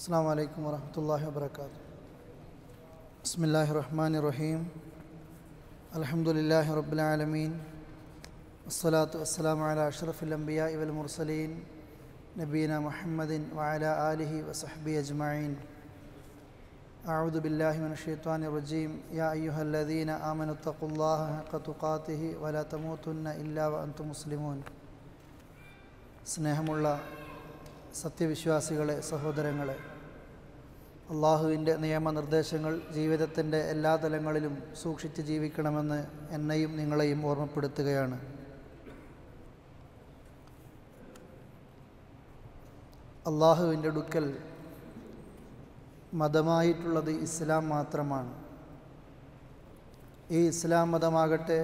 السلام عليكم ورحمة الله وبركاته. بسم الله الرحمن الرحيم. الحمد لله رب العالمين. والصلاة والسلام على أشرف الأنبياء والمرسلين نبينا محمد وعلى آله وصحبه أجمعين. أعوذ بالله من الشيطان الرجيم. يا أيها الذين آمنوا اتقوا الله حق تقاته ولا تموتن إلا وأنتم مسلمون. സ്നേഹമുള്ള സത്യവിശ്വാസികളെ, സഹോദരങ്ങളെ, അള്ളാഹുവിൻ്റെ നിയമനിർദ്ദേശങ്ങൾ ജീവിതത്തിൻ്റെ എല്ലാ തലങ്ങളിലും സൂക്ഷിച്ച് ജീവിക്കണമെന്ന് എന്നെയും നിങ്ങളെയും ഓർമ്മപ്പെടുത്തുകയാണ്. അള്ളാഹുവിൻ്റെ അടുക്കൽ മതമായിട്ടുള്ളത് ഇസ്ലാം മാത്രമാണ്. ഈ ഇസ്ലാം മതമാകട്ടെ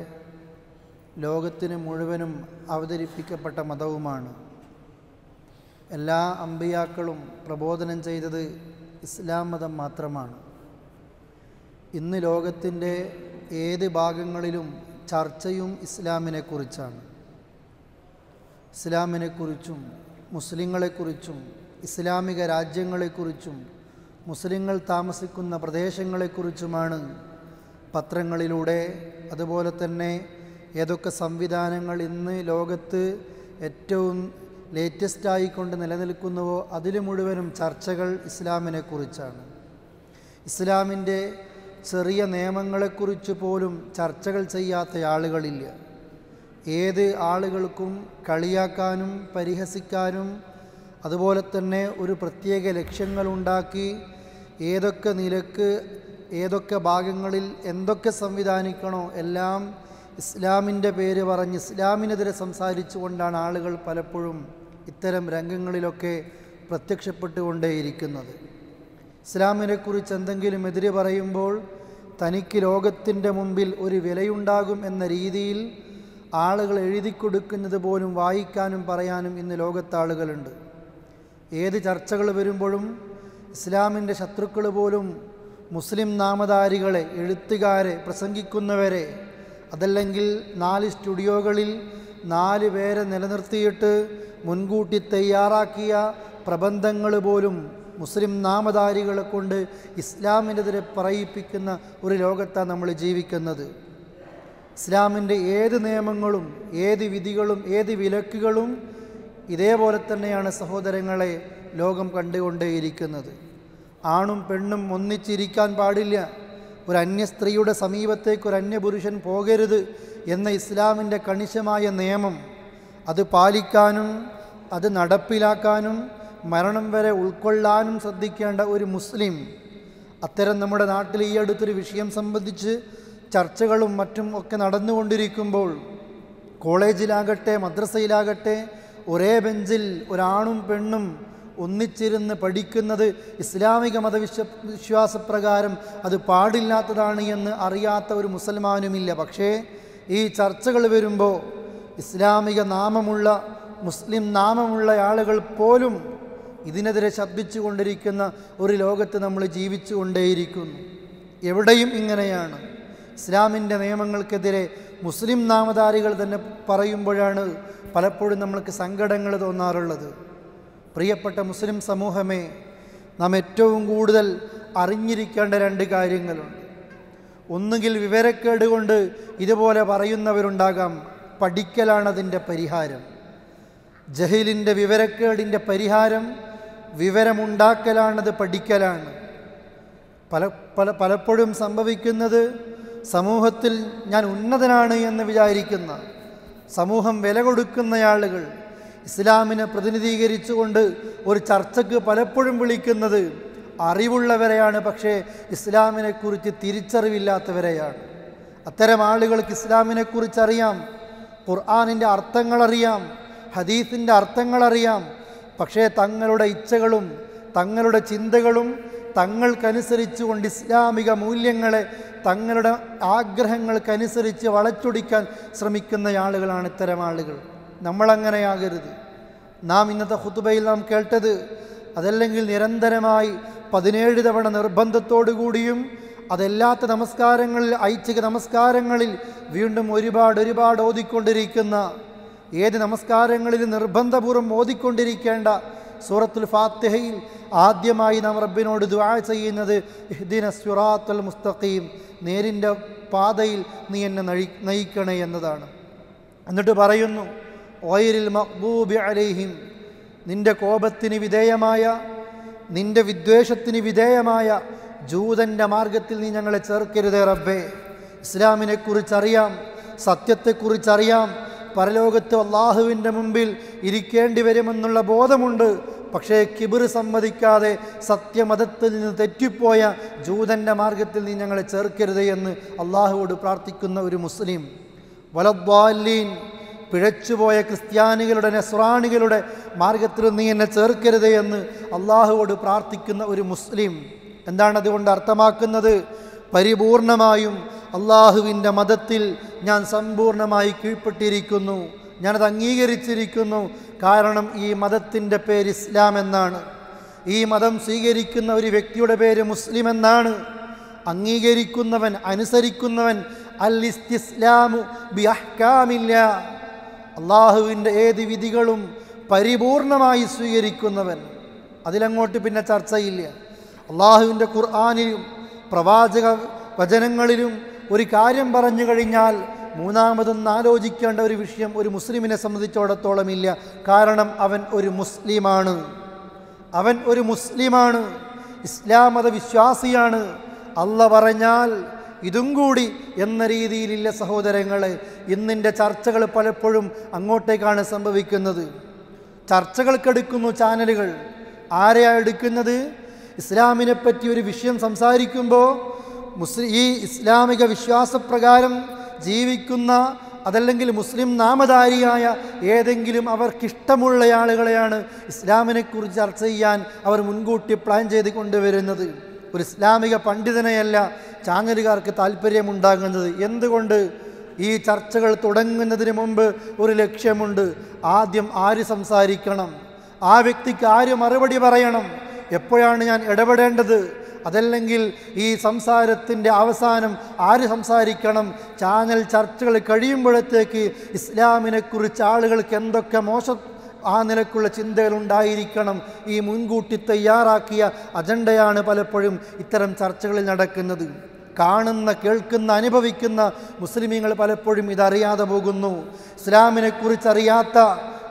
ലോകത്തിന് മുഴുവനും അവതരിപ്പിക്കപ്പെട്ട മതവുമാണ്. എല്ലാ അമ്പിയാക്കളും പ്രബോധനം ചെയ്തത് ഇസ്ലാം മതം മാത്രമാണ്. ഇന്ന് ലോകത്തിൻ്റെ ഏത് ഭാഗങ്ങളിലും ചർച്ചയും ഇസ്ലാമിനെക്കുറിച്ചാണ്. ഇസ്ലാമിനെക്കുറിച്ചും മുസ്ലിങ്ങളെക്കുറിച്ചും ഇസ്ലാമിക രാജ്യങ്ങളെക്കുറിച്ചും മുസ്ലിങ്ങൾ താമസിക്കുന്ന പ്രദേശങ്ങളെക്കുറിച്ചുമാണ് പത്രങ്ങളിലൂടെ, അതുപോലെ തന്നെ ഏതൊക്കെ സംവിധാനങ്ങൾ ഇന്ന് ലോകത്ത് ഏറ്റവും ലേറ്റസ്റ്റായിക്കൊണ്ട് നിലനിൽക്കുന്നുവോ അതിൽ മുഴുവനും ചർച്ചകൾ ഇസ്ലാമിനെക്കുറിച്ചാണ്. ഇസ്ലാമിൻ്റെ ചെറിയ നിയമങ്ങളെക്കുറിച്ച് പോലും ചർച്ചകൾ ചെയ്യാത്ത ആളുകളില്ല. ഏത് ആളുകൾക്കും കളിയാക്കാനും പരിഹസിക്കാനും അതുപോലെ തന്നെ ഒരു പ്രത്യേക ലക്ഷ്യങ്ങളുണ്ടാക്കി ഏതൊക്കെ നിലക്ക് ഏതൊക്കെ ഭാഗങ്ങളിൽ എന്തൊക്കെ സംവിധാനിക്കണോ എല്ലാം ഇസ്ലാമിൻ്റെ പേര് പറഞ്ഞ് ഇസ്ലാമിനെതിരെ സംസാരിച്ചുകൊണ്ടാണ് ആളുകൾ പലപ്പോഴും ഇത്തരം രംഗങ്ങളിലൊക്കെ പ്രത്യക്ഷപ്പെട്ടുകൊണ്ടേയിരിക്കുന്നത്. ഇസ്ലാമിനെക്കുറിച്ച് എന്തെങ്കിലും എതിരെ പറയുമ്പോൾ തനിക്ക് ലോകത്തിൻ്റെ മുമ്പിൽ ഒരു വിലയുണ്ടാകും എന്ന രീതിയിൽ ആളുകൾ എഴുതി കൊടുക്കുന്നത് പോലും വായിക്കാനും പറയാനും ഇന്ന് ലോകത്താളുകളുണ്ട്. ഏത് ചർച്ചകൾ വരുമ്പോഴും ഇസ്ലാമിൻ്റെ ശത്രുക്കൾ പോലും മുസ്ലിം നാമധാരികളെ, എഴുത്തുകാരെ, പ്രസംഗിക്കുന്നവരെ, അതല്ലെങ്കിൽ 4 സ്റ്റുഡിയോകളിൽ 4 പേരെ നിലനിർത്തിയിട്ട് മുൻകൂട്ടി തയ്യാറാക്കിയ പ്രബന്ധങ്ങൾ പോലും മുസ്ലിം നാമധാരികളെ കൊണ്ട് ഇസ്ലാമിനെതിരെ പറയിപ്പിക്കുന്ന ഒരു ലോകത്താണ് നമ്മൾ ജീവിക്കുന്നത്. ഇസ്ലാമിൻ്റെ ഏത് നിയമങ്ങളും ഏത് വിധികളും ഏത് വിലക്കുകളും ഇതേപോലെ തന്നെയാണ് സഹോദരങ്ങളെ ലോകം കണ്ടുകൊണ്ടേയിരിക്കുന്നത്. ആണും പെണ്ണും ഒന്നിച്ചിരിക്കാൻ പാടില്ല, ഒരു അന്യ സ്ത്രീയുടെ സമീപത്തേക്ക് ഒരു അന്യപുരുഷൻ പോകരുത് എന്ന ഇസ്ലാമിൻ്റെ കണിശമായ നിയമം, അത് പാലിക്കാനും അത് നടപ്പിലാക്കാനും മരണം വരെ ഉൾക്കൊള്ളാനും ശ്രദ്ധിക്കേണ്ട ഒരു മുസ്ലിം, അത്തരം നമ്മുടെ നാട്ടിൽ ഈ അടുത്തൊരു വിഷയം സംബന്ധിച്ച് ചർച്ചകളും മറ്റും ഒക്കെ നടന്നുകൊണ്ടിരിക്കുമ്പോൾ കോളേജിലാകട്ടെ മദ്രസയിലാകട്ടെ ഒരേ ബെഞ്ചിൽ ഒരാണും പെണ്ണും ഒന്നിച്ചിരുന്ന് പഠിക്കുന്നത് ഇസ്ലാമിക മതവിശ്വാസപ്രകാരം അത് പാടില്ലാത്തതാണ് എന്ന് അറിയാത്ത ഒരു മുസൽമാനുമില്ല. പക്ഷേ ഈ ചർച്ചകൾ വരുമ്പോൾ ഇസ്ലാമിക നാമമുള്ള മുസ്ലിം നാമമുള്ള ആളുകൾ പോലും ഇതിനെതിരെ ശബ്ദിച്ചു കൊണ്ടിരിക്കുന്ന ഒരു ലോകത്ത് നമ്മൾ ജീവിച്ചു കൊണ്ടേയിരിക്കുന്നു. എവിടെയും ഇങ്ങനെയാണ്. ഇസ്ലാമിൻ്റെ നിയമങ്ങൾക്കെതിരെ മുസ്ലിം നാമധാരികൾ തന്നെ പറയുമ്പോഴാണ് പലപ്പോഴും നമ്മൾക്ക് സങ്കടങ്ങൾ തോന്നാറുള്ളത്. പ്രിയപ്പെട്ട മുസ്ലിം സമൂഹമേ, നാം ഏറ്റവും കൂടുതൽ അറിഞ്ഞിരിക്കേണ്ട 2 കാര്യങ്ങളുണ്ട്. ഒന്നുകിൽ വിവരക്കേട് കൊണ്ട് ഇതുപോലെ പറയുന്നവരുണ്ടാകാം. പഠിക്കലാണ് അതിൻ്റെ പരിഹാരം. ജഹീലിൻ്റെ വിവരക്കേടിൻ്റെ പരിഹാരം വിവരമുണ്ടാക്കലാണത്, പഠിക്കലാണ്. പലപ്പോഴും സംഭവിക്കുന്നത് സമൂഹത്തിൽ ഞാൻ ഉന്നതനാണ് എന്ന് വിചാരിക്കുന്ന, സമൂഹം വില കൊടുക്കുന്ന ആളുകൾ ഇസ്ലാമിനെ പ്രതിനിധീകരിച്ചുകൊണ്ട് ഒരു ചർച്ചയ്ക്ക് പലപ്പോഴും വിളിക്കുന്നത് അറിവുള്ളവരെയാണ്, പക്ഷേ ഇസ്ലാമിനെക്കുറിച്ച് തിരിച്ചറിവില്ലാത്തവരെയാണ്. അത്തരം ആളുകൾക്ക് ഇസ്ലാമിനെക്കുറിച്ച് അറിയാം, ഖുർആനിൻ്റെ അർത്ഥങ്ങളറിയാം, ഹദീസിൻ്റെ അർത്ഥങ്ങളറിയാം, പക്ഷേ തങ്ങളുടെ ഇച്ഛകളും തങ്ങളുടെ ചിന്തകളും തങ്ങൾക്കനുസരിച്ചുകൊണ്ട് ഇസ്ലാമിക മൂല്യങ്ങളെ തങ്ങളുടെ ആഗ്രഹങ്ങൾക്കനുസരിച്ച് വളച്ചൊടിക്കാൻ ശ്രമിക്കുന്ന ആളുകളാണ് ഇത്തരം ആളുകൾ. നമ്മളങ്ങനെയാകരുത്. നാം ഇന്നത്തെ ഖുതുബയിൽ നാം കേട്ടത്, അതല്ലെങ്കിൽ നിരന്തരമായി 17 തവണ നിർബന്ധത്തോടു കൂടിയും അതല്ലാത്ത നമസ്കാരങ്ങളിൽ, ഐച്ഛിക നമസ്കാരങ്ങളിൽ വീണ്ടും ഒരുപാട് ഓതിക്കൊണ്ടിരിക്കുന്ന, ഏത് നമസ്കാരങ്ങളിൽ നിർബന്ധപൂർവ്വം ഓതിക്കൊണ്ടിരിക്കേണ്ട സൂറത്തുൽ ഫാത്തിഹയിൽ ആദ്യമായി നാം റബ്ബിനോട് ദുആ ചെയ്യുന്നത് ഇഹ്ദിനസ് സിറാത്തൽ മുസ്തഖീം, നേരിൻ്റെ പാതയിൽ നീ എന്നെ നയിക്കണേ എന്നതാണ്. എന്നിട്ട് പറയുന്നു ഗൈറിൽ മഗ്ദൂബി അലൈഹിം, നിൻ്റെ കോപത്തിന് വിധേയമായ, നിൻ്റെ വിദ്വേഷത്തിന് വിധേയമായ ജൂതൻ്റെ മാർഗത്തിൽ നീ ഞങ്ങളെ ചേർക്കരുതേ റബ്ബേ. ഇസ്ലാമിനെക്കുറിച്ചറിയാം, സത്യത്തെക്കുറിച്ചറിയാം, പരലോകത്ത് അള്ളാഹുവിൻ്റെ മുമ്പിൽ ഇരിക്കേണ്ടി വരുമെന്നുള്ള ബോധമുണ്ട്. പക്ഷേ കിബിർ സമ്മതിക്കാതെ സത്യമതത്തിൽ നിന്ന് തെറ്റിപ്പോയ ജൂതൻ്റെ മാർഗത്തിൽ നീ ഞങ്ങളെ ചേർക്കരുത് എന്ന് അള്ളാഹുവോട് പ്രാർത്ഥിക്കുന്ന ഒരു മുസ്ലിം. വലദ്ദാലീൻ, പിഴച്ചുപോയ ക്രിസ്ത്യാനികളുടെ നസ്രാണികളുടെ മാർഗത്തിൽ നീ എന്നെ ചേർക്കരുത് എന്ന് അള്ളാഹുവോട് പ്രാർത്ഥിക്കുന്ന ഒരു മുസ്ലിം. എന്താണ് അതുകൊണ്ട് അർത്ഥമാക്കുന്നത്? പരിപൂർണമായും അള്ളാഹുവിൻ്റെ മതത്തിൽ ഞാൻ സമ്പൂർണമായി കീഴ്പ്പെട്ടിരിക്കുന്നു, ഞാനത് അംഗീകരിച്ചിരിക്കുന്നു. കാരണം ഈ മതത്തിൻ്റെ പേര് ഇസ്ലാം എന്നാണ്. ഈ മതം സ്വീകരിക്കുന്ന ഒരു വ്യക്തിയുടെ പേര് മുസ്ലിം എന്നാണ്. അംഗീകരിക്കുന്നവൻ, അനുസരിക്കുന്നവൻ അൽ ഇസ്തിസ്ലാമു ബി അഹ്കാമില്ലാ, അള്ളാഹുവിൻ്റെ ഏത് വിധികളും പരിപൂർണമായി സ്വീകരിക്കുന്നവൻ. അതിലങ്ങോട്ട് പിന്നെ ചർച്ചയില്ല. അള്ളാഹുവിൻ്റെ ഖുർആനിലും പ്രവാചക വചനങ്ങളിലും ഒരു കാര്യം പറഞ്ഞു കഴിഞ്ഞാൽ മൂന്നാമതൊന്ന് ആലോചിക്കേണ്ട ഒരു വിഷയം ഒരു മുസ്ലിമിനെ സംബന്ധിച്ചിടത്തോളം ഇല്ല. കാരണം അവൻ ഒരു മുസ്ലിമാണ്, അവൻ ഒരു മുസ്ലിമാണ്, ഇസ്ലാം മത വിശ്വാസിയാണ്. അള്ള പറഞ്ഞാൽ ഇതും കൂടി എന്ന രീതിയിലില്ല സഹോദരങ്ങളെ. ഇന്നിൻ്റെ ചർച്ചകൾ പലപ്പോഴും അങ്ങോട്ടേക്കാണ് സംഭവിക്കുന്നത്. ചർച്ചകൾക്കെടുക്കുന്നു ചാനലുകൾ. ആരെയാണ് എടുക്കുന്നത്? ഇസ്ലാമിനെ പറ്റി ഒരു വിഷയം സംസാരിക്കുമ്പോൾ ഈ ഇസ്ലാമിക വിശ്വാസപ്രകാരം ജീവിക്കുന്ന, അതല്ലെങ്കിൽ മുസ്ലിം നാമധാരിയായ ഏതെങ്കിലും അവർക്കിഷ്ടമുള്ള ആളുകളെയാണ് ഇസ്ലാമിനെക്കുറിച്ച് ചർച്ച ചെയ്യാൻ അവർ മുൻകൂട്ടി പ്ലാൻ ചെയ്ത് കൊണ്ടുവരുന്നത്. ഒരു ഇസ്ലാമിക പണ്ഡിതനെയല്ല ചാനലുകാർക്ക് താല്പര്യമുണ്ടാകുന്നത്. എന്തുകൊണ്ട്? ഈ ചർച്ചകൾ തുടങ്ങുന്നതിന് മുമ്പ് ഒരു ലക്ഷ്യമുണ്ട്. ആദ്യം ആര് സംസാരിക്കണം, ആ വ്യക്തിക്ക് ആര് മറുപടി പറയണം, എപ്പോഴാണ് ഞാൻ ഇടപെടേണ്ടത്, അതല്ലെങ്കിൽ ഈ സംസാരത്തിൻ്റെ അവസാനം ആര് സംസാരിക്കണം. ചാനൽ ചർച്ചകൾ കഴിയുമ്പോഴത്തേക്ക് ഇസ്ലാമിനെക്കുറിച്ച് ആളുകൾക്ക് എന്തൊക്കെ മോശം ആ നിലക്കുള്ള ചിന്തകൾ ഉണ്ടായിരിക്കണം. ഈ മുൻകൂട്ടി തയ്യാറാക്കിയ അജണ്ടയാണ് പലപ്പോഴും ഇത്തരം ചർച്ചകളിൽ നടക്കുന്നത്. കാണുന്ന, കേൾക്കുന്ന, അനുഭവിക്കുന്ന മുസ്ലിമീങ്ങൾ പലപ്പോഴും ഇതറിയാതെ പോകുന്നു. ഇസ്ലാമിനെക്കുറിച്ചറിയാത്ത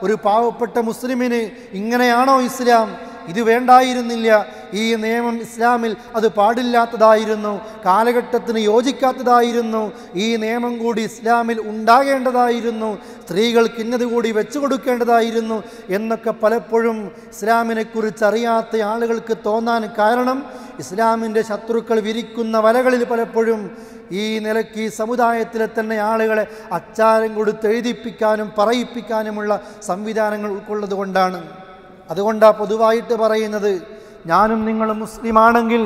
ഒരു പാവപ്പെട്ട മുസ്ലിമിന് ഇങ്ങനെയാണോ ഇസ്ലാം, ഇത് വേണ്ടായിരുന്നില്ല, ഈ നിയമം ഇസ്ലാമിൽ അത് പാടില്ലാത്തതായിരുന്നു, കാലഘട്ടത്തിന് യോജിക്കാത്തതായിരുന്നു, ഈ നിയമം കൂടി ഇസ്ലാമിൽ ഉണ്ടാകേണ്ടതായിരുന്നു, സ്ത്രീകൾക്ക് ഇന്നത് കൂടി വെച്ചു കൊടുക്കേണ്ടതായിരുന്നു എന്നൊക്കെ പലപ്പോഴും ഇസ്ലാമിനെക്കുറിച്ച് അറിയാത്ത ആളുകൾക്ക് തോന്നാൻ കാരണം ഇസ്ലാമിൻ്റെ ശത്രുക്കൾ വിരിക്കുന്ന വലകളിൽ പലപ്പോഴും ഈ നിലയ്ക്ക് ഈ സമുദായത്തിലെ തന്നെ ആളുകളെ അച്ചാരം കൊടുത്ത് എഴുതിപ്പിക്കാനും പറയിപ്പിക്കാനുമുള്ള സംവിധാനങ്ങൾ ഉൾക്കൊള്ളത് കൊണ്ടാണ്. അതുകൊണ്ടാണ് പൊതുവായിട്ട് പറയുന്നത്, ഞാനും നിങ്ങളും മുസ്ലിമാണെങ്കിൽ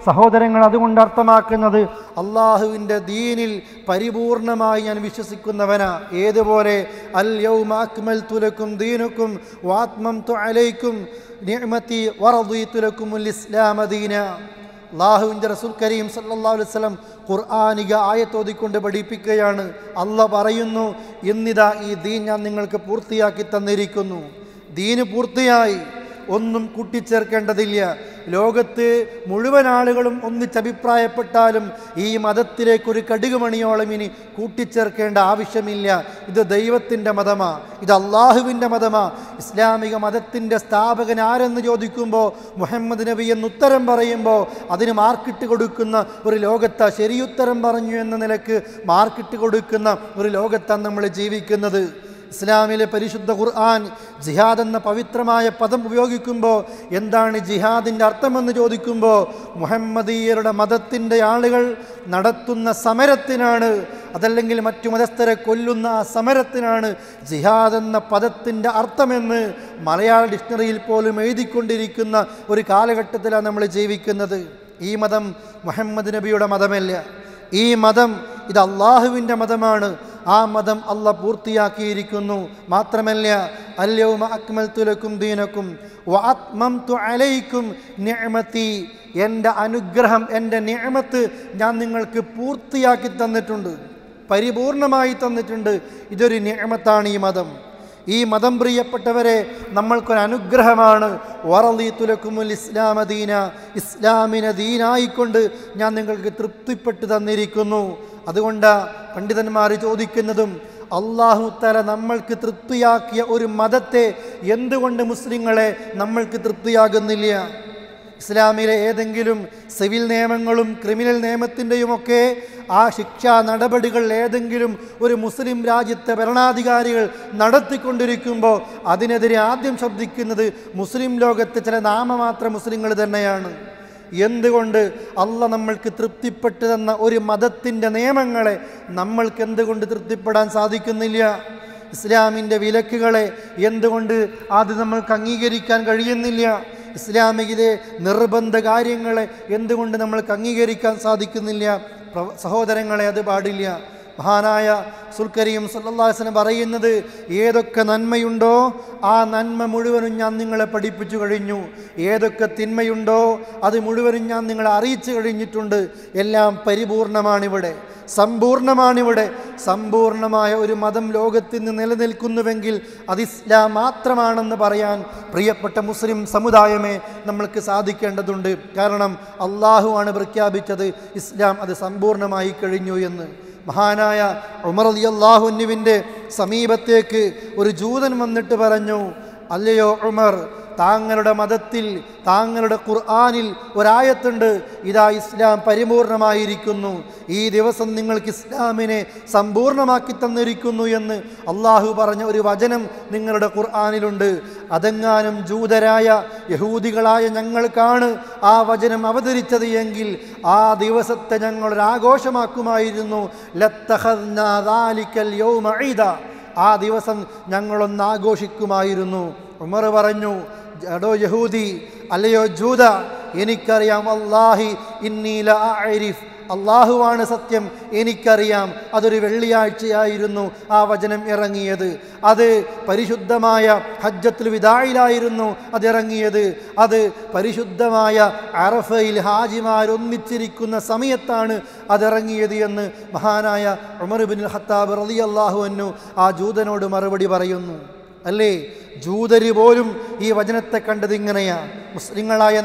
സഹോദരങ്ങൾ, അതുകൊണ്ട് അർത്ഥമാക്കുന്നത് അള്ളാഹുവിൻ്റെ ദീനിൽ പരിപൂർണമായി ഞാൻ വിശ്വസിക്കുന്നവനാ. ഏതുപോലെ അൽ യൗമ അക്മൽതു ലക്കും ദീനക്കും വഅത്മംതു അലൈക്കും നിഅമതി വറദീതു ലക്കുമുൽ ഇസ്ലാമ ദീന. അള്ളാഹുവിൻ്റെ റസൂൽ കരീം സല്ലല്ലാഹു അലൈഹി വസല്ലം ഖുർആനിക ആയത്തോതിക്കൊണ്ട് പഠിപ്പിക്കുകയാണ്. അള്ളാഹ് പറയുന്നു, ഇന്നിതാ ഈ ദീൻ ഞാൻ നിങ്ങൾക്ക് പൂർത്തിയാക്കി തന്നിരിക്കുന്നു. ദീന് പൂർത്തിയായി, ഒന്നും കൂട്ടിച്ചേർക്കേണ്ടതില്ല. ലോകത്ത് മുഴുവൻ ആളുകളും ഒന്നിച്ചഭിപ്രായപ്പെട്ടാലും ഈ മതത്തിലേക്കൊരു കടുകുമണിയോളം ഇനി കൂട്ടിച്ചേർക്കേണ്ട ആവശ്യമില്ല. ഇത് ദൈവത്തിൻ്റെ മതമാ, ഇത് അള്ളാഹുവിൻ്റെ മതമാ. ഇസ്ലാമിക മതത്തിൻ്റെ സ്ഥാപകൻ ആരെന്ന് ചോദിക്കുമ്പോൾ മുഹമ്മദ് നബി എന്ന് ഉത്തരം പറയുമ്പോൾ അതിന് മാർക്കിട്ട് കൊടുക്കുന്ന ഒരു ലോകത്താ, ശരിയുത്തരം പറഞ്ഞു എന്ന നിലക്ക് മാർക്കിട്ട് കൊടുക്കുന്ന ഒരു ലോകത്താണ് നമ്മൾ ജീവിക്കുന്നത്. ഇസ്ലാമിലെ പരിശുദ്ധ ഖുർആൻ ജിഹാദ് എന്ന പവിത്രമായ പദം ഉപയോഗിക്കുമ്പോൾ എന്താണ് ജിഹാദിൻ്റെ അർത്ഥമെന്ന് ചോദിക്കുമ്പോൾ മുഹമ്മദീയരുടെ മതത്തിൻ്റെ ആളുകൾ നടത്തുന്ന സമരത്തിനാണ്, അതല്ലെങ്കിൽ മറ്റു മതസ്ഥരെ കൊല്ലുന്ന ആ സമരത്തിനാണ് ജിഹാദ് എന്ന പദത്തിൻ്റെ അർത്ഥമെന്ന് മലയാള ഡിക്ഷണറിയിൽ പോലും എഴുതിക്കൊണ്ടിരിക്കുന്ന ഒരു കാലഘട്ടത്തിലാണ് നമ്മൾ ജീവിക്കുന്നത്. ഈ മതം മുഹമ്മദ് നബിയുടെ മതമല്ല. ഈ മതം ഇത് അള്ളാഹുവിൻ്റെ മതമാണ്. ആ മതം അള്ളാഹ് പൂർത്തിയാക്കിയിരിക്കുന്നു. മാത്രമല്ല, അൽ യൗമ അക്മൽതു ലക്കും ദീനക്കും വഅത്മംതു അലൈക്കും നിഅമതി, എൻ്റെ അനുഗ്രഹം, എൻ്റെ നിഅമത്ത് ഞാൻ നിങ്ങൾക്ക് പൂർത്തിയാക്കി തന്നിട്ടുണ്ട്, പരിപൂർണമായി തന്നിട്ടുണ്ട്. ഇതൊരു നിഅമത്താണ് ഈ മതം. ഈ മതം പ്രിയപ്പെട്ടവരെ നമ്മൾക്കൊരനുഗ്രഹമാണ്. വറളീതു ലക്കുമുൽ ഇസ്ലാമ ദീന, ഇസ്ലാമിനെ ദീനായിക്കൊണ്ട് ഞാൻ നിങ്ങൾക്ക് തൃപ്തിപ്പെട്ട് തന്നിരിക്കുന്നു. അതുകൊണ്ട് പണ്ഡിതന്മാർ ചോദിക്കുന്നതും അല്ലാഹു തആല നമ്മൾക്ക് തൃപ്തിയാക്കിയ ഒരു മതത്തെ എന്തുകൊണ്ട് മുസ്ലിങ്ങളെ നമ്മൾക്ക് തൃപ്തിയാകുന്നില്ല? ഇസ്ലാമിലെ ഏതെങ്കിലും സിവിൽ നിയമങ്ങളും ക്രിമിനൽ നിയമത്തിൻ്റെയുമൊക്കെ ആ ശിക്ഷാ നടപടികൾ ഏതെങ്കിലും ഒരു മുസ്ലിം രാജ്യത്തെ ഭരണാധികാരികൾ നടത്തിക്കൊണ്ടിരിക്കുമ്പോൾ അതിനെതിരെ ആദ്യം ശബ്ദിക്കുന്നത് മുസ്ലിം ലോകത്തെ ചില നാമമാത്ര മുസ്ലിങ്ങൾ തന്നെയാണ്. എന്തുകൊണ്ട് അള്ളാഹ് നമ്മൾക്ക് തൃപ്തിപ്പെട്ടു തന്ന ഒരു മതത്തിൻ്റെ നിയമങ്ങളെ നമ്മൾക്ക് എന്തുകൊണ്ട് തൃപ്തിപ്പെടാൻ സാധിക്കുന്നില്ല? ഇസ്ലാമിൻ്റെ വിലക്കുകളെ എന്തുകൊണ്ട് അത് നമ്മൾക്ക് അംഗീകരിക്കാൻ കഴിയുന്നില്ല? ഇസ്ലാമിലെ നിർബന്ധ കാര്യങ്ങളെ എന്തുകൊണ്ട് നമ്മൾക്ക് അംഗീകരിക്കാൻ സാധിക്കുന്നില്ല? സഹോദരങ്ങളെ, അത് പാടില്ല. മഹാനായ റസൂൽ കരീം സല്ലല്ലാഹു അലൈഹി വസല്ലം പറയുന്നത്, ഏതൊക്കെ നന്മയുണ്ടോ ആ നന്മ മുഴുവനും ഞാൻ നിങ്ങളെ പഠിപ്പിച്ചു കഴിഞ്ഞു, ഏതൊക്കെ തിന്മയുണ്ടോ അത് മുഴുവനും ഞാൻ നിങ്ങളെ അറിയിച്ചു കഴിഞ്ഞിട്ടുണ്ട്. എല്ലാം പരിപൂർണമാണിവിടെ, സമ്പൂർണമാണിവിടെ. സമ്പൂർണമായ ഒരു മതം ലോകത്തിൽ നിന്ന് നിലനിൽക്കുന്നുവെങ്കിൽ അത് ഇസ്ലാം മാത്രമാണെന്ന് പറയാൻ പ്രിയപ്പെട്ട മുസ്ലിം സമുദായമേ നമ്മൾക്ക് സാധിക്കേണ്ടതുണ്ട്. കാരണം അള്ളാഹു ആണ് പ്രഖ്യാപിച്ചത് ഇസ്ലാം അത് സമ്പൂർണമായി കഴിഞ്ഞു എന്ന്. മഹാനായ ഉമർ റളിയല്ലാഹു അൻഹുവിൻ്റെ സമീപത്തേക്ക് ഒരു ജൂതൻ വന്നിട്ട് പറഞ്ഞു, അല്ലയോ ഉമർ, താങ്കളുടെ മതത്തിൽ താങ്കളുടെ ഖുർആനിൽ ഒരായത്തുണ്ട്, ഇതാ ഇസ്ലാം പരിപൂർണമായിരിക്കുന്നു, ഈ ദിവസം നിങ്ങൾക്ക് ഇസ്ലാമിനെ സമ്പൂർണമാക്കി തന്നിരിക്കുന്നു എന്ന് അള്ളാഹു പറഞ്ഞ ഒരു വചനം നിങ്ങളുടെ ഖുർആനിലുണ്ട്. അതെങ്ങാനും ജൂതരായ യഹൂദികളായ ഞങ്ങൾക്കാണ് ആ വചനം അവതരിച്ചത് എങ്കിൽ ആ ദിവസത്തെ ഞങ്ങളൊരാഘോഷമാക്കുമായിരുന്നു. ലത്തഖദ്നാ ദാലിക്കൽ യൗമ ഈദ, ആ ദിവസം ഞങ്ങളൊന്ന് ആഘോഷിക്കുമായിരുന്നു. ഉമർ പറഞ്ഞു, എടോ യഹൂദി, അല്ലയോ ജൂത, എനിക്കറിയാം, വല്ലാഹി ഇന്നി ലഅരിഫ്, അള്ളാഹുവാണ് സത്യം, എനിക്കറിയാം അതൊരു വെള്ളിയാഴ്ചയായിരുന്നു ആ വചനം ഇറങ്ങിയത്. അത് പരിശുദ്ധമായ ഹജ്ജത്തുൽ വിദായിലായിരുന്നു അതിറങ്ങിയത്. അത് പരിശുദ്ധമായ അറഫയിൽ ഹാജിമാരൊന്നിച്ചിരിക്കുന്ന സമയത്താണ് അതിറങ്ങിയത് എന്ന് മഹാനായ ഉമർ ഇബ്നുൽ ഖത്താബ് റളിയല്ലാഹു അൻഹു ആ ജൂതനോട് മറുപടി പറയുന്നു. അല്ലേ, ജൂതര് പോലും ഈ വചനത്തെ കണ്ടത് ഇങ്ങനെയാണ്. മുസ്ലിങ്ങളായ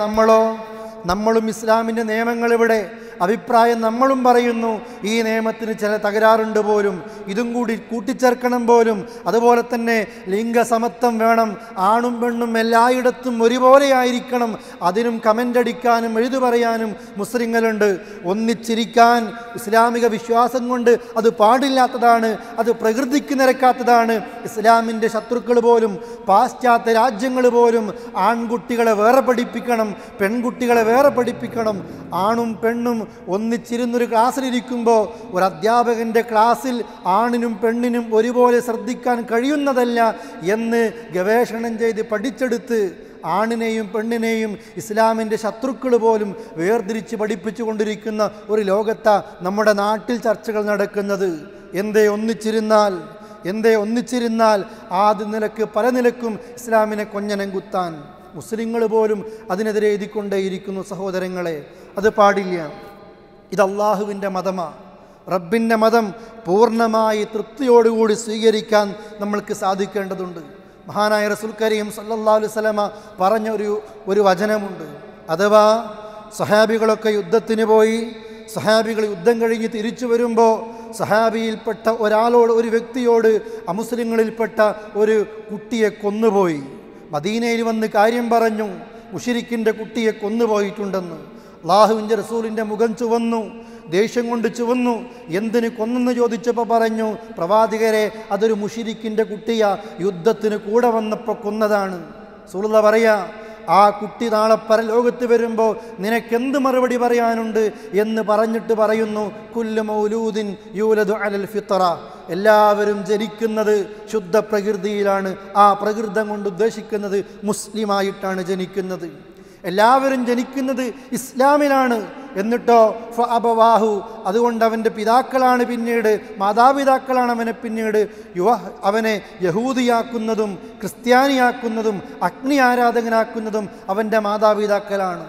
നമ്മളും ഇസ്ലാമിൻ്റെ നിയമങ്ങൾ ഇവിടെ അഭിപ്രായം നമ്മളും പറയുന്നു, ഈ നിയമത്തിന് ചില തകരാറുണ്ട് പോലും, ഇതും കൂടി കൂട്ടിച്ചേർക്കണം പോലും. അതുപോലെ തന്നെ ലിംഗസമത്വം വേണം, ആണും പെണ്ണും എല്ലായിടത്തും ഒരുപോലെയായിരിക്കണം, അതിനും കമൻ്റ് അടിക്കാനും എഴുതു പറയാനും മുസ്ലിങ്ങളുണ്ട്. ഒന്നിച്ചിരിക്കാൻ ഇസ്ലാമിക വിശ്വാസം കൊണ്ട് അത് പാടില്ലാത്തതാണ്, അത് പ്രകൃതിക്ക് നിരക്കാത്തതാണ്. ഇസ്ലാമിൻ്റെ ശത്രുക്കൾ പോലും, പാശ്ചാത്യ രാജ്യങ്ങൾ പോലും ആൺകുട്ടികളെ വേറെ പഠിപ്പിക്കണം, പെൺകുട്ടികളെ വേറെ പഠിപ്പിക്കണം. ആണും പെണ്ണും ഒന്നിച്ചിരുന്നൊരു ക്ലാസ്സിലിരിക്കുമ്പോൾ ഒരു അധ്യാപകൻ്റെ ക്ലാസ്സിൽ ആണിനും പെണ്ണിനും ഒരുപോലെ ശ്രദ്ധിക്കാൻ കഴിയുന്നതല്ല എന്ന് ഗവേഷണം ചെയ്ത് പഠിച്ചെടുത്ത് ആണിനെയും പെണ്ണിനെയും ഇസ്ലാമിൻ്റെ ശത്രുക്കൾ പോലും വേർതിരിച്ച് പഠിപ്പിച്ചു കൊണ്ടിരിക്കുന്ന ഒരു ലോകത്താണ് നമ്മുടെ നാട്ടിൽ ചർച്ചകൾ നടക്കുന്നത്. എന്തേ ഒന്നിച്ചിരുന്നാൽ ആദ്യ നിലക്ക് പല നിലക്കും ഇസ്ലാമിനെ കൊഞ്ഞനം കുത്താൻ മുസ്ലിങ്ങൾ പോലും അതിനെതിരെ എഴുതിക്കൊണ്ടേയിരിക്കുന്നു. സഹോദരങ്ങളെ, അത് പാടില്ല. ഇത് അള്ളാഹുവിൻ്റെ മതമാണ്. റബ്ബിൻ്റെ മതം പൂർണ്ണമായി തൃപ്തിയോടുകൂടി സ്വീകരിക്കാൻ നമ്മൾക്ക് സാധിക്കേണ്ടതുണ്ട്. മഹാനായ റസൂൽ കരീം സല്ലല്ലാഹു അലൈഹി വസല്ലമ പറഞ്ഞ ഒരു വചനമുണ്ട്. അഥവാ സഹാബികളൊക്കെ യുദ്ധത്തിന് പോയി, സഹാബികൾ യുദ്ധം കഴിഞ്ഞ് തിരിച്ചു വരുമ്പോൾ സഹാബിയിൽപ്പെട്ട ഒരു വ്യക്തിയോട് അമുസ്ലിങ്ങളിൽപ്പെട്ട ഒരു കുട്ടിയെ കൊന്നുപോയി. മദീനയിൽ വന്ന് കാര്യം പറഞ്ഞു, മുശ്രിക്കിൻ്റെ കുട്ടിയെ കൊന്നുപോയിട്ടുണ്ടെന്ന്. അല്ലാഹുവിൻ്റെ റസൂലിൻ്റെ മുഖം ചുവന്നു, ദേഷ്യം കൊണ്ട് ചുവന്നു. എന്തിന് കൊന്നെന്ന് ചോദിച്ചപ്പോൾ പറഞ്ഞു, പ്രവാചകരെ, അതൊരു മുശ്രിക്കിൻ്റെ കുട്ടിയാ, യുദ്ധത്തിന് കൂടെ വന്നപ്പോൾ കൊന്നതാണ്. റസൂലുള്ളാഹി പറയാ, ആ കുട്ടി നാളെ പരലോകത്ത് വരുമ്പോൾ നിനക്കെന്ത് മറുപടി പറയാനുണ്ട് എന്ന് പറഞ്ഞിട്ട് പറയുന്നു, കുല്ലു മൗലൂദിൻ യൂലദു അലൽ ഫിത്ര, എല്ലാവരും ജനിക്കുന്നത് ശുദ്ധ പ്രകൃതിയിലാണ്. ആ പ്രകൃതം കൊണ്ട് ഉദ്ദേശിക്കുന്നത് മുസ്ലിമായിട്ടാണ് ജനിക്കുന്നത്. എല്ലാവരും ജനിക്കുന്നത് ഇസ്ലാമിലാണ്. എന്നിട്ടോ ഫഅബവാഹു, അതുകൊണ്ട് അവൻ്റെ പിതാക്കളാണ് പിന്നീട്, മാതാപിതാക്കളാണ് അവനെ യഹൂദിയാക്കുന്നതും ക്രിസ്ത്യാനിയാക്കുന്നതും അഗ്നി ആരാധകനാക്കുന്നതും അവൻ്റെ മാതാപിതാക്കളാണ്.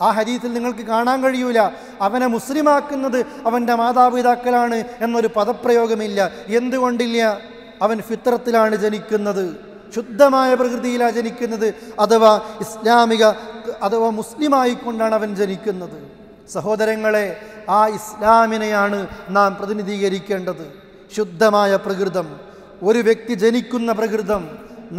ആ ഹദീസിൽ നിങ്ങൾക്ക് കാണാൻ കഴിയൂല അവനെ മുസ്ലിമാക്കുന്നത് അവൻ്റെ മാതാപിതാക്കളാണ് എന്നൊരു പദപ്രയോഗമില്ല. എന്തുകൊണ്ടില്ല? അവൻ ഫിത്രത്തിലാണ് ജനിക്കുന്നത്, ശുദ്ധമായ പ്രകൃതിയിലാണ് ജനിക്കുന്നത്, അഥവാ അഥവാ മുസ്ലിമായിക്കൊണ്ടാണ് അവൻ ജനിക്കുന്നത്. സഹോദരങ്ങളെ, ആ ഇസ്ലാമിനെയാണ് നാം പ്രതിനിധീകരിക്കേണ്ടത്. ശുദ്ധമായ പ്രകൃതം, ഒരു വ്യക്തി ജനിക്കുന്ന പ്രകൃതം,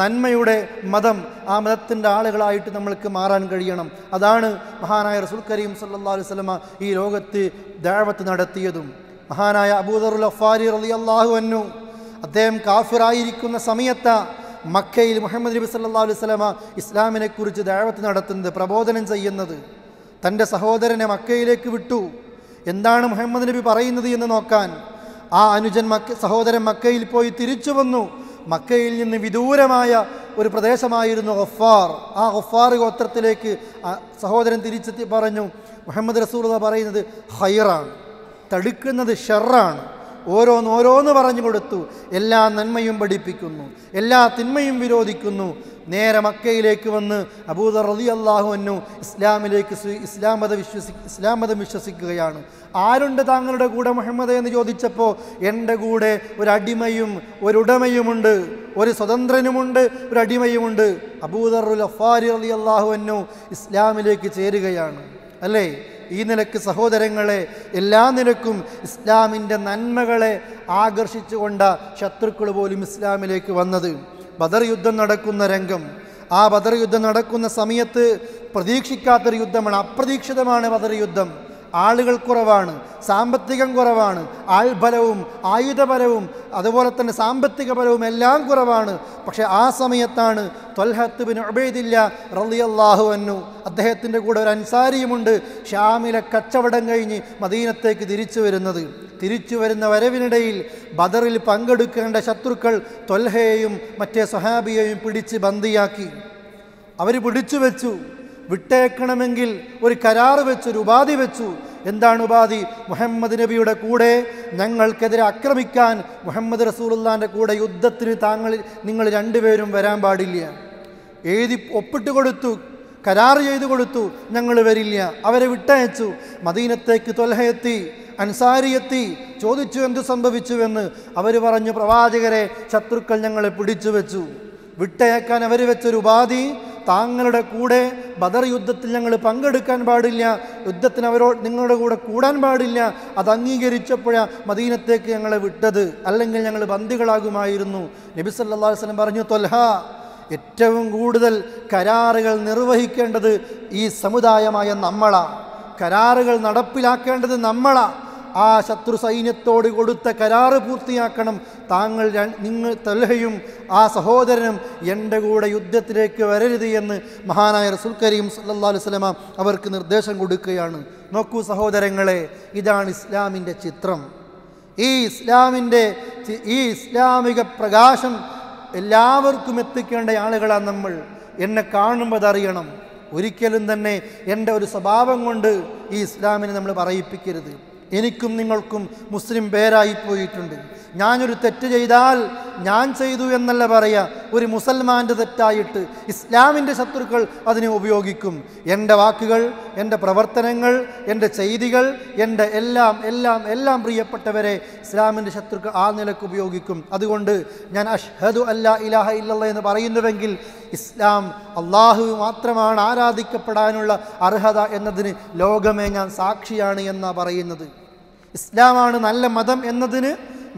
നന്മയുടെ മതം, ആ മതത്തിൻ്റെ ആളുകളായിട്ട് നമ്മൾക്ക് മാറാൻ കഴിയണം. അതാണ് മഹാനായ റസൂൽ കരീം സല്ലല്ലാഹു അലൈഹി വസല്ലമ ഈ ലോകത്ത് ദഅവത്ത് നടത്തിയതും. മഹാനായ അബൂദറുൽ ഗഫാരി റളിയല്ലാഹു അൻഹു അദ്ദേഹം കാഫിറായിരിക്കുന്ന സമയത്ത് മക്കയിൽ മുഹമ്മദ് നബി സല്ലല്ലാഹു അലൈഹി വസല്ലമ ഇസ്ലാമിനെക്കുറിച്ച് ദഅവത്ത് നടത്തുന്നത്, പ്രബോധനം ചെയ്യുന്നത്. തൻ്റെ സഹോദരനെ മക്കയിലേക്ക് വിട്ടു. എന്താണ് മുഹമ്മദ് നബി പറയുന്നത് എന്ന് നോക്കാൻ ആ അനുജൻ സഹോദരൻ മക്കയിൽ പോയി തിരിച്ചു വന്നു. മക്കയിൽ നിന്ന് വിദൂരമായ ഒരു പ്രദേശമായിരുന്നു ഗഫാർ. ആ ഗഫാർ ഗോത്രത്തിലേക്ക് സഹോദരൻ തിരിച്ചെത്തി പറഞ്ഞു, മുഹമ്മദ് റസൂലുള്ളാഹി പറയുന്നത് ഖൈറാണ്, തടുക്കുന്നത് ഷർറാണ്. ഓരോന്നോരോന്ന് പറഞ്ഞു കൊടുത്തു. എല്ലാ നന്മയും പഠിപ്പിക്കുന്നു, എല്ലാ തിന്മയും വിരോധിക്കുന്നു. നേരെ മക്കയിലേക്ക് വന്ന് അബൂദർ റളിയല്ലാഹു അൻഹു ഇസ്ലാം മതം വിശ്വസിക്കുകയാണ്. ആരുണ്ട് താങ്കളുടെ കൂടെ മുഹമ്മദ് എന്ന് ചോദിച്ചപ്പോൾ, എൻ്റെ കൂടെ ഒരു അടിമയും ഒരു ഉടമയുമുണ്ട്, ഒരു സ്വതന്ത്രനുമുണ്ട്, ഒരു അടിമയുമുണ്ട്. അബൂദർ ഗഫാരി റളിയല്ലാഹു അൻഹു ഇസ്ലാമിലേക്ക് ചേരുകയാണ്. അല്ലേ? ഈ നിലക്ക് സഹോദരങ്ങളെ, എല്ലാ നിലക്കും ഇസ്ലാമിൻ്റെ നന്മകളെ ആകർഷിച്ചുകൊണ്ട് ശത്രുക്കൾ പോലും ഇസ്ലാമിലേക്ക് വന്നത്. ബദർ യുദ്ധം നടക്കുന്ന രംഗം, ആ ബദർ യുദ്ധം നടക്കുന്ന സമയത്ത് പ്രതീക്ഷിക്കാത്തൊരു യുദ്ധമാണ്, അപ്രതീക്ഷിതമാണ് ബദർ യുദ്ധം. ആളുകൾ കുറവാണ്, സാമ്പത്തികം കുറവാണ്, ആൾബലവും ആയുധബലവും അതുപോലെ തന്നെ സാമ്പത്തിക ബലവും എല്ലാം കുറവാണ്. പക്ഷെ ആ സമയത്താണ് ത്വൽഹത്ത് ബിൻ ഉബൈദില്ലാ റളിയല്ലാഹു അൻഹു, അദ്ദേഹത്തിൻ്റെ കൂടെ ഒരു അൻസാരിയുമുണ്ട്, ഷാമിലെ കച്ചവടം കഴിഞ്ഞ് മദീനത്തേക്ക് തിരിച്ചു വരുന്നത്. തിരിച്ചു വരുന്ന വരവിനിടയിൽ ബദറിൽ പങ്കെടുക്കേണ്ട ശത്രുക്കൾ ത്വൽഹയെയും മറ്റേ സ്വഹാബിയെയും പിടിച്ച് ബന്ദിയാക്കി. അവർ പിടിച്ചു വെച്ചു. വിട്ടേക്കണമെങ്കിൽ ഒരു കരാറ് വെച്ചു, ഒരു ഉപാധി വെച്ചു. എന്താണ് ഉപാധി? മുഹമ്മദ് നബിയുടെ കൂടെ ഞങ്ങൾക്കെതിരെ ആക്രമിക്കാൻ മുഹമ്മദ് റസൂലുള്ളാഹിൻ്റെ കൂടെ യുദ്ധത്തിന് നിങ്ങൾ രണ്ടുപേരും വരാൻ പാടില്ല. ഒപ്പിട്ട് കൊടുത്തു, കരാർ ചെയ്തു കൊടുത്തു, ഞങ്ങൾ വരില്ല. അവരെ വിട്ടയച്ചു. മദീനത്തേക്ക് ത്വൽഹയെത്തി, അൻസാരിയെത്തി. ചോദിച്ചു എന്തു സംഭവിച്ചുവെന്ന്. അവർ പറഞ്ഞു, പ്രവാചകരെ, ശത്രുക്കൾ ഞങ്ങളെ പിടിച്ചു വെച്ചു. വിട്ടയക്കാൻ അവർ വെച്ചൊരു ഉപാധി, താങ്കളുടെ കൂടെ ബദർ യുദ്ധത്തിൽ ഞങ്ങൾ പങ്കെടുക്കാൻ പാടില്ല, യുദ്ധത്തിന് നിങ്ങളുടെ കൂടെ കൂടാൻ പാടില്ല. അത് അംഗീകരിച്ചപ്പോഴാണ് മദീനത്തേക്ക് ഞങ്ങളെ വിട്ടത്, അല്ലെങ്കിൽ ഞങ്ങൾ ബന്ദികളാകുമായിരുന്നു. നബി സല്ലല്ലാഹു അലൈഹി വസല്ലം പറഞ്ഞു, ത്വൽഹ, ഏറ്റവും കൂടുതൽ കരാറുകൾ നിർവഹിക്കേണ്ടത് ഈ സമുദായമായ നമ്മളാണ്, കരാറുകൾ നടപ്പിലാക്കേണ്ടത് നമ്മളാണ്. ആ ശത്രു സൈന്യത്തോട് കൊടുത്ത കരാറ് പൂർത്തിയാക്കണം. നിങ്ങൾ ത്വൽഹയും ആ സഹോദരനും എൻ്റെ കൂടെ യുദ്ധത്തിലേക്ക് വരരുത് എന്ന് മഹാനായ റസൂൽ കരീം സല്ലല്ലാഹു അലൈഹി വസല്ലം അവർക്ക് നിർദ്ദേശം കൊടുക്കുകയാണ്. നോക്കൂ സഹോദരങ്ങളെ, ഇതാണ് ഇസ്ലാമിൻ്റെ ചിത്രം. ഈ ഇസ്ലാമിക പ്രകാശം എല്ലാവർക്കും എത്തിക്കേണ്ട ആളുകളാണ് നമ്മൾ. എന്നെ കാണുമ്പോൾ അതറിയണം. ഒരിക്കലും തന്നെ എൻ്റെ ഒരു സ്വഭാവം കൊണ്ട് ഈ ഇസ്ലാമിനെ നമ്മൾ പറയിപ്പിക്കരുത്. എനിക്കും നിങ്ങൾക്കും മുസ്ലിം പേരായിപ്പോയിട്ടുണ്ട്. ഞാനൊരു തെറ്റ് ചെയ്താൽ ഞാൻ ചെയ്തു എന്നല്ല പറയുക, ഒരു മുസൽമാൻ്റെ തെറ്റായിട്ട് ഇസ്ലാമിൻ്റെ ശത്രുക്കൾ അതിനെ ഉപയോഗിക്കും. എൻ്റെ വാക്കുകൾ, എൻ്റെ പ്രവർത്തനങ്ങൾ, എൻ്റെ ചെയ്തികൾ, എൻ്റെ എല്ലാം പ്രിയപ്പെട്ടവരെ ഇസ്ലാമിൻ്റെ ശത്രുക്കൾ ആ നിലക്ക് ഉപയോഗിക്കും. അതുകൊണ്ട് ഞാൻ അഷ്ഹദു അല്ലാ ഇലാഹ ഇല്ലല്ലാഹ് എന്ന് പറയുന്നുവെങ്കിൽ ഇസ്ലാം അള്ളാഹു മാത്രമാണ് ആരാധിക്കപ്പെടാനുള്ള അർഹത എന്നതിന് ലോകമേ ഞാൻ സാക്ഷിയാണ് എന്നാണ് പറയുന്നത്. ഇസ്ലാമാണ് നല്ല മതം എന്നതിന്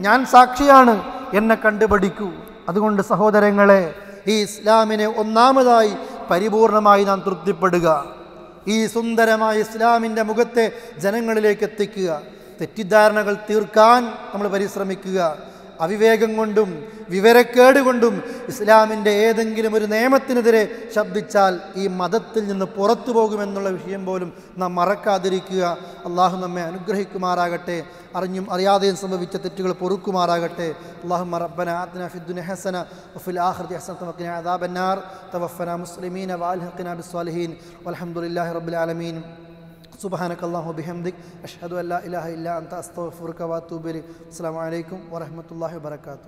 ഞാൻ സാക്ഷിയാണ്, എന്നെ കണ്ടുപഠിക്കൂ. അതുകൊണ്ട് സഹോദരങ്ങളെ, ഈ ഇസ്ലാമിനെ ഒന്നാമതായി പരിപൂർണമായി നാം തൃപ്തിപ്പെടുക. ഈ സുന്ദരമായ ഇസ്ലാമിൻ്റെ മുഖത്തെ ജനങ്ങളിലേക്ക് എത്തിക്കുക. തെറ്റിദ്ധാരണകൾ തീർക്കാൻ നമ്മൾ പരിശ്രമിക്കുക. അവിവേകം കൊണ്ടും വിവരക്കേട് കൊണ്ടും ഇസ്ലാമിൻ്റെ ഏതെങ്കിലും ഒരു നിയമത്തിനെതിരെ ശബ്ദിച്ചാൽ ഈ മതത്തിൽ നിന്ന് പുറത്തു പോകുമെന്നുള്ള വിഷയം പോലും നാം മറക്കാതിരിക്കുക. അള്ളാഹു നമ്മെ അനുഗ്രഹിക്കുമാറാകട്ടെ. അറിഞ്ഞും അറിയാതെയും സംഭവിച്ച തെറ്റുകൾ പൊറുക്കുമാറാകട്ടെ. അല്ലാഹുമ്മ റബ്ബന ആതിനാ ഫിദ്ദുനിയ ഹസന വഫിൽ ആഖിറതി ഹസനത വഖിനാ അദാബന്നാർ തവഫനാ മുസ്ലിമീന വഅൽഹിഖ്നാ ബിസ്സാലിഹീൻ വൽഹംദുലില്ലാഹി റബ്ബിൽ ആലമീൻ. സുബ്ഹാനക അല്ലാഹുമ്മ ബിഹംദിക അഷ്ഹദു അല്ലാ ഇലാഹ ഇല്ലാ അൻത അസ്തഗ്ഫിറുക വഅതൂബു ഇലൈക്. അസ്സലാമു അലൈക്കും വറഹ്മത്തുള്ളാഹി വബറകാതുഹു.